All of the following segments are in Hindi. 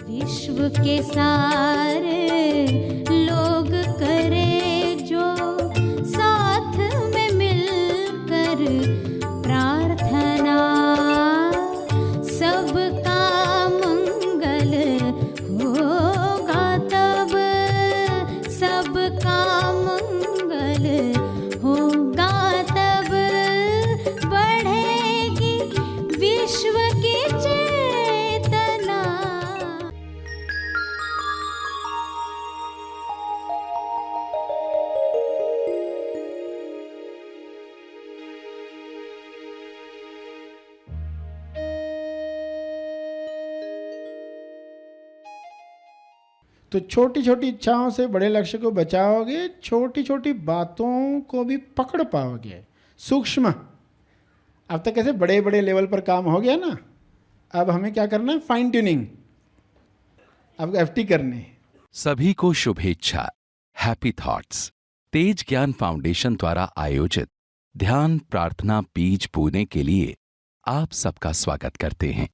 विश्व के सारे लोग करे जो साथ में मिलकर प्रार्थना, सबका मंगल होगा तब, सबका मंगल होगा तब, बढ़ेगी विश्व की चेतना। तो छोटी छोटी इच्छाओं से बड़े लक्ष्य को बचाओगे, छोटी छोटी बातों को भी पकड़ पाओगे। सूक्ष्म, अब तक कैसे बड़े बड़े लेवल पर काम हो गया ना, अब हमें क्या करना है, फाइन ट्यूनिंग, अब एफटी करने। सभी को शुभेच्छा। हैप्पी थॉट्स तेज ज्ञान फाउंडेशन द्वारा आयोजित ध्यान प्रार्थना बीज बोने के लिए आप सबका स्वागत करते हैं।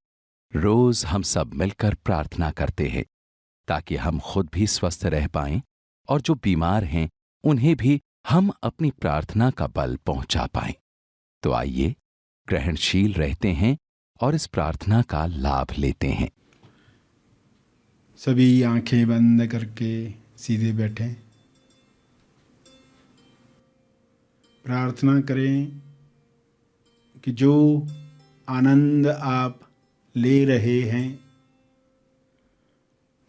रोज हम सब मिलकर प्रार्थना करते हैं ताकि हम खुद भी स्वस्थ रह पाएं और जो बीमार हैं उन्हें भी हम अपनी प्रार्थना का बल पहुंचा पाएं। तो आइए ग्रहणशील रहते हैं और इस प्रार्थना का लाभ लेते हैं। सभी आंखें बंद करके सीधे बैठें। प्रार्थना करें कि जो आनंद आप ले रहे हैं,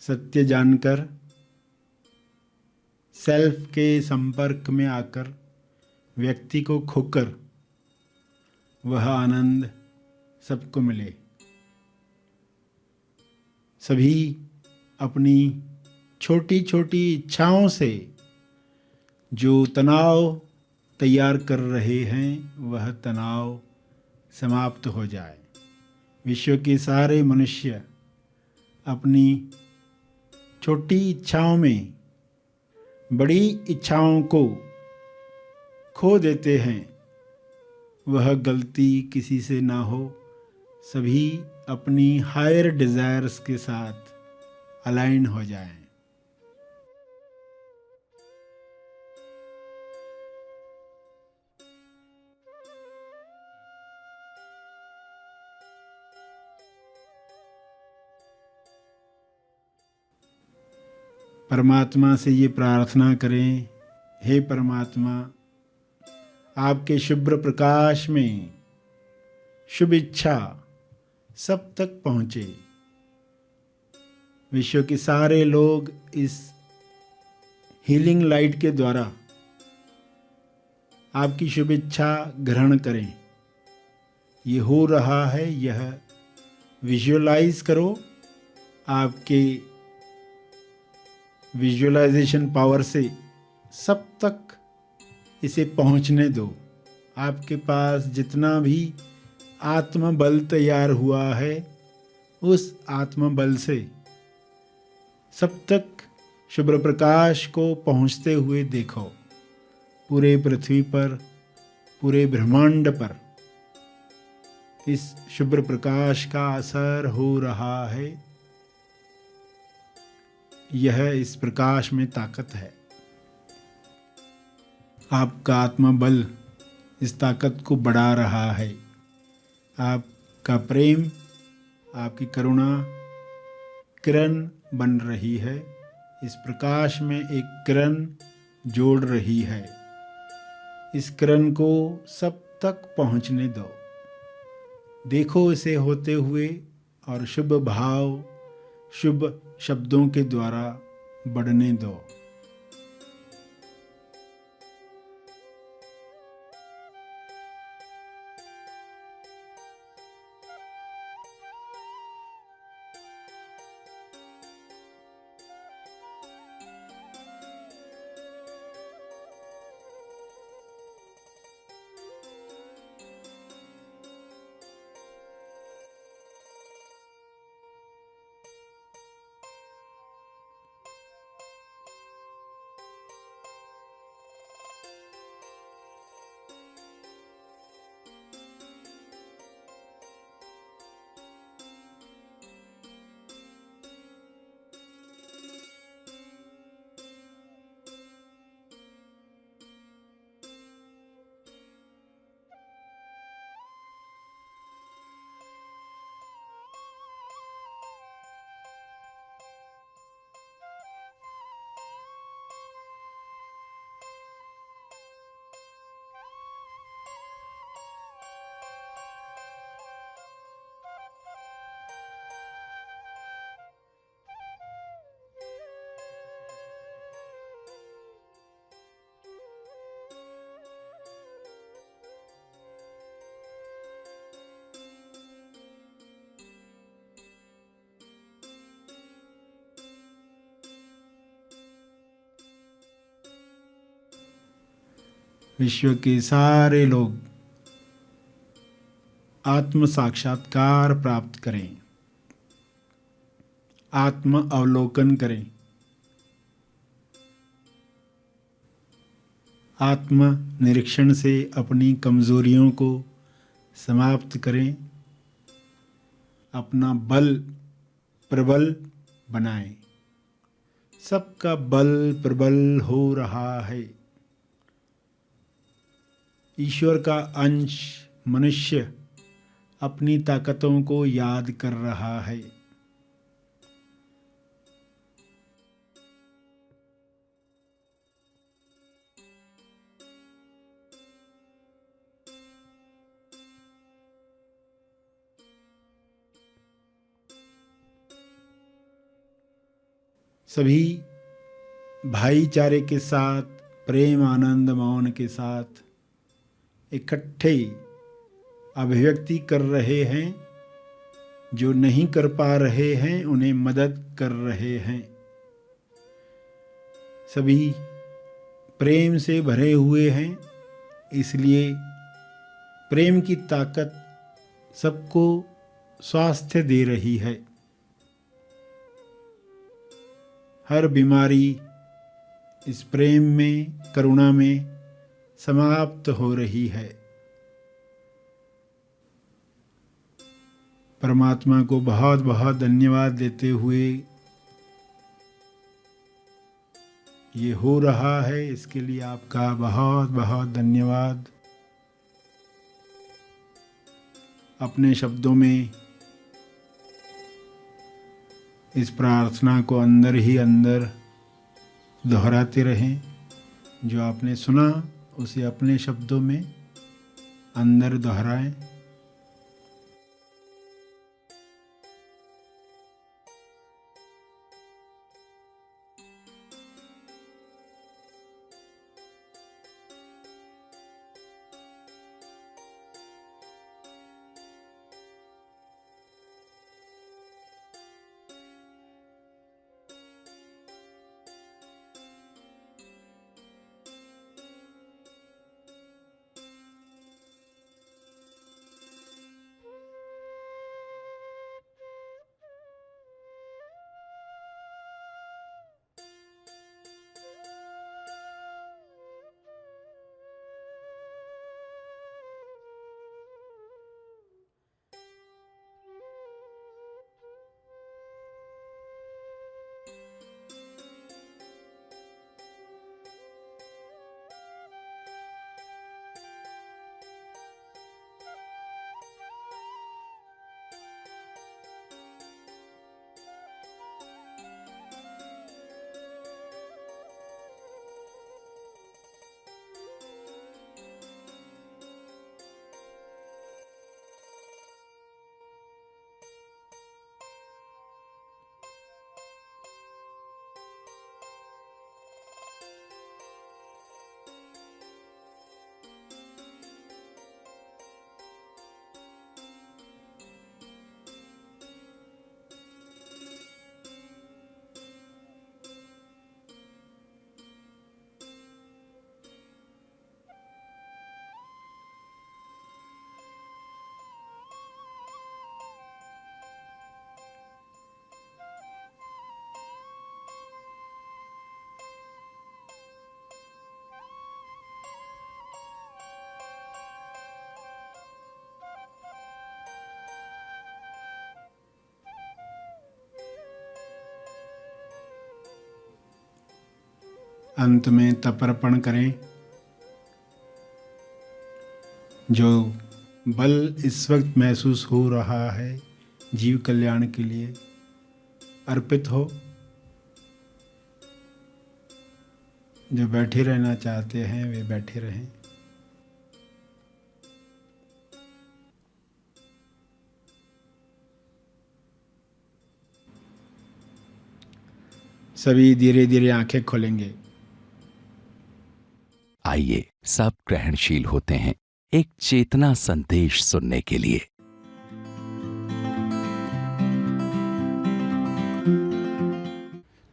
सत्य जानकर, सेल्फ के संपर्क में आकर, व्यक्ति को खोकर, वह आनंद सबको मिले। सभी अपनी छोटी छोटी इच्छाओं से जो तनाव तैयार कर रहे हैं, वह तनाव समाप्त हो जाए। विश्व के सारे मनुष्य अपनी छोटी इच्छाओं में बड़ी इच्छाओं को खो देते हैं। वह गलती किसी से ना हो। सभी अपनी हायर डिज़ायर्स के साथ अलाइन हो जाएं। परमात्मा से ये प्रार्थना करें, हे परमात्मा, आपके शुभ्र प्रकाश में शुभ इच्छा सब तक पहुँचे। विश्व के सारे लोग इस हीलिंग लाइट के द्वारा आपकी शुभ इच्छा ग्रहण करें। ये हो रहा है, यह विजुअलाइज करो। आपके विजुअलाइजेशन पावर से सब तक इसे पहुंचने दो। आपके पास जितना भी आत्मबल तैयार हुआ है, उस आत्मबल से सब तक शुभ्र प्रकाश को पहुंचते हुए देखो। पूरे पृथ्वी पर, पूरे ब्रह्मांड पर इस शुभ्र प्रकाश का असर हो रहा है। यह इस प्रकाश में ताकत है। आपका आत्मबल इस ताकत को बढ़ा रहा है। आपका प्रेम, आपकी करुणा किरण बन रही है। इस प्रकाश में एक किरण जोड़ रही है। इस किरण को सब तक पहुंचने दो। देखो इसे होते हुए और शुभ भाव, शुभ शब्दों के द्वारा बढ़ने दो। विश्व के सारे लोग आत्म साक्षात्कार प्राप्त करें, आत्म अवलोकन करें, आत्म निरीक्षण से अपनी कमजोरियों को समाप्त करें, अपना बल प्रबल बनाएं। सबका बल प्रबल हो रहा है। ईश्वर का अंश मनुष्य अपनी ताकतों को याद कर रहा है। सभी भाईचारे के साथ, प्रेम आनंद मौन के साथ इकट्ठे अभिव्यक्ति कर रहे हैं। जो नहीं कर पा रहे हैं उन्हें मदद कर रहे हैं। सभी प्रेम से भरे हुए हैं, इसलिए प्रेम की ताकत सबको स्वास्थ्य दे रही है। हर बीमारी इस प्रेम में, करुणा में समाप्त हो रही है। परमात्मा को बहुत बहुत धन्यवाद देते हुए ये हो रहा है, इसके लिए आपका बहुत बहुत धन्यवाद। अपने शब्दों में इस प्रार्थना को अंदर ही अंदर दोहराते रहें। जो आपने सुना उसे अपने शब्दों में अंदर दोहराएं। अंत में तर्पण करें। जो बल इस वक्त महसूस हो रहा है जीव कल्याण के लिए अर्पित हो। जो बैठे रहना चाहते हैं वे बैठे रहें। सभी धीरे धीरे आंखें खोलेंगे। आइए सब ग्रहणशील होते हैं एक चेतना संदेश सुनने के लिए।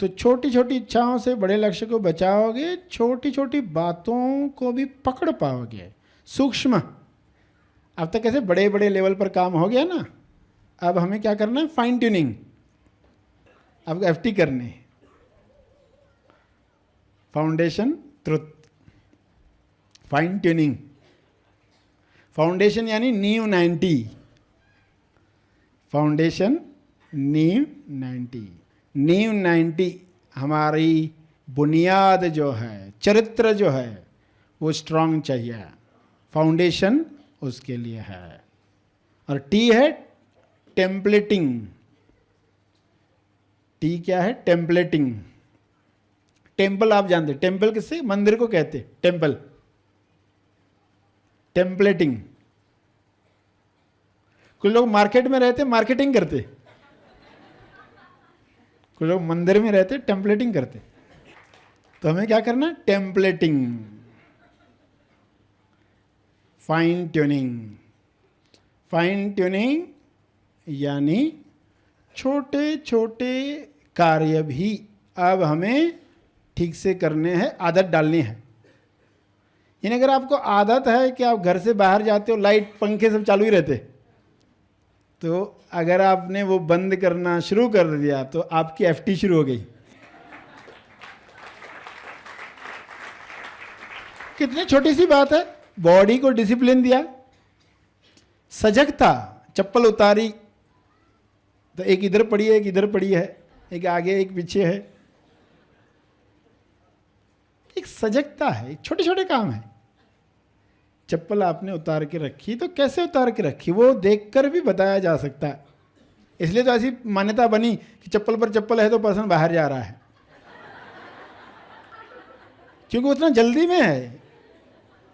तो छोटी छोटी इच्छाओं से बड़े लक्ष्य को बचाओगे, छोटी छोटी बातों को भी पकड़ पाओगे। सूक्ष्म, अब तक कैसे बड़े बड़े लेवल पर काम हो गया ना, अब हमें क्या करना है, फाइन ट्यूनिंग। अब FT करने, foundation truth, fine tuning. Foundation यानी नींव 90, फाउंडेशन नींव 90, नींव 90 हमारी बुनियाद जो है, चरित्र जो है वो स्ट्रांग चाहिए, फाउंडेशन उसके लिए है। और T है टेम्पलेटिंग। T क्या है, टेम्पलेटिंग। टेम्पल आप जानते, टेम्पल किससे, मंदिर को कहते, टेम्पल। टेम्पलेटिंग, कुछ लोग मार्केट में रहते मार्केटिंग करते, कुछ लोग मंदिर में रहते टेम्पलेटिंग करते। तो हमें क्या करना है, टेम्पलेटिंग, फाइन ट्यूनिंग। फाइन ट्यूनिंग यानी छोटे छोटे कार्य भी अब हमें ठीक से करने हैं, आदत डालनी है। यानी अगर आपको आदत है कि आप घर से बाहर जाते हो, लाइट पंखे सब चालू ही रहते, तो अगर आपने वो बंद करना शुरू कर दिया तो आपकी FT शुरू हो गई। कितनी छोटी सी बात है, बॉडी को डिसिप्लिन दिया, सजगता, चप्पल उतारी तो एक इधर पड़ी है, एक इधर पड़ी है, एक आगे एक पीछे है, एक सजगता है, छोटे छोटे काम है। चप्पल आपने उतार के रखी तो कैसे उतार के रखी, वो देखकर भी बताया जा सकता है। इसलिए तो ऐसी मान्यता बनी कि चप्पल पर चप्पल है तो पर्सन बाहर जा रहा है, क्योंकि उतना जल्दी में है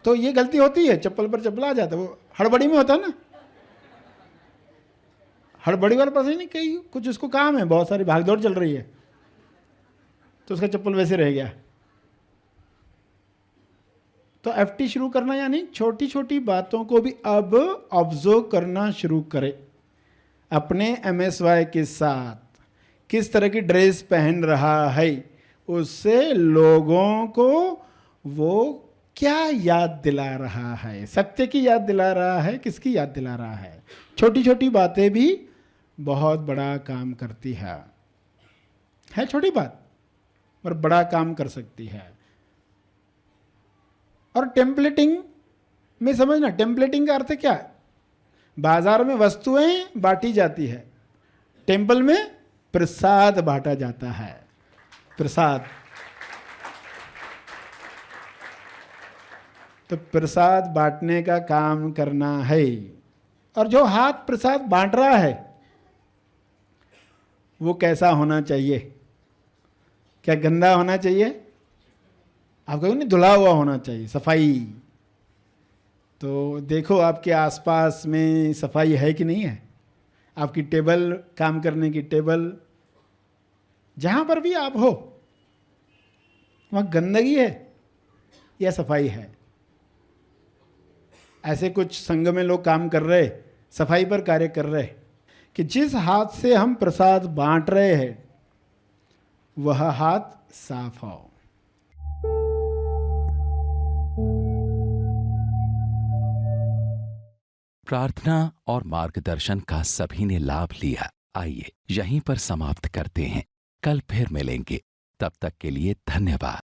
तो ये गलती होती है, चप्पल पर चप्पल आ जाता है, वो हड़बड़ी में होता है ना। हड़बड़ी वाला पर्सन नहीं, कहीं कुछ उसको काम है, बहुत सारी भागदौड़ चल रही है तो उसका चप्पल वैसे रह गया। तो FT शुरू करना यानी छोटी छोटी बातों को भी अब ऑब्जर्व करना शुरू करें। अपने MSY के साथ किस तरह की ड्रेस पहन रहा है, उससे लोगों को वो क्या याद दिला रहा है, सत्य की याद दिला रहा है, किसकी याद दिला रहा है। छोटी छोटी बातें भी बहुत बड़ा काम करती है छोटी बात पर बड़ा काम कर सकती है। और टेम्पलेटिंग में समझना, टेम्पलेटिंग का अर्थ क्या है, बाजार में वस्तुएं बांटी जाती है, टेम्पल में प्रसाद बांटा जाता है। प्रसाद, तो प्रसाद बांटने का काम करना है। और जो हाथ प्रसाद बांट रहा है वो कैसा होना चाहिए, क्या गंदा होना चाहिए, आप कहोगे नहीं, धुला हुआ होना चाहिए, सफाई। तो देखो आपके आसपास में सफाई है कि नहीं है, आपकी टेबल, काम करने की टेबल, जहाँ पर भी आप हो वहाँ गंदगी है या सफाई है। ऐसे कुछ संघ में लोग काम कर रहे, सफाई पर कार्य कर रहे, कि जिस हाथ से हम प्रसाद बांट रहे हैं वह हाथ साफ हो। प्रार्थना और मार्गदर्शन का सभी ने लाभ लिया। आइए यहीं पर समाप्त करते हैं, कल फिर मिलेंगे, तब तक के लिए धन्यवाद।